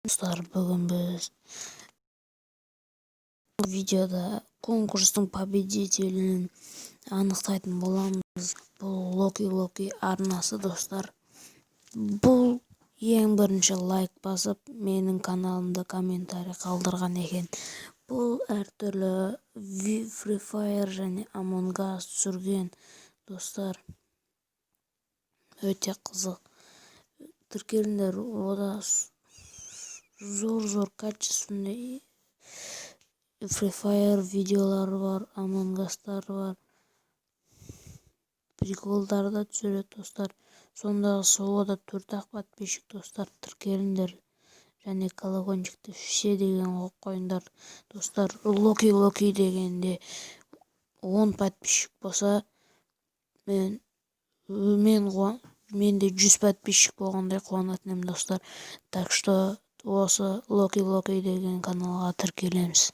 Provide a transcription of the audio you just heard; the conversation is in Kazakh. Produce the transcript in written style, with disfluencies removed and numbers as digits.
Dostlar, bugün biz bu videoda konkursun победителini anықтайтын боламыз. Бұл Loki арнасы, достар. Бұл ең бірінші лайк басып, менің каналымда комментарий қалдырған екен. Бұл әртүрлі Free Fire және Among Us түсірген, достар. Өте қызық. Тіркеліңдер, ода зор качественный Free Fire videoları var, Among Us'lar var. Приколдар да түсіреді, достар. Сондағысы ода 4-ақ подписчик, достар. Тіркеліңдер және колокольчикті все деген қойып қойыңдар, достар. Loki дегенде 10 подписчик болса, менде 100 подписчик болғандай қуанатын едім, достар. Так что осы Loki деген каналға тіркелеміз.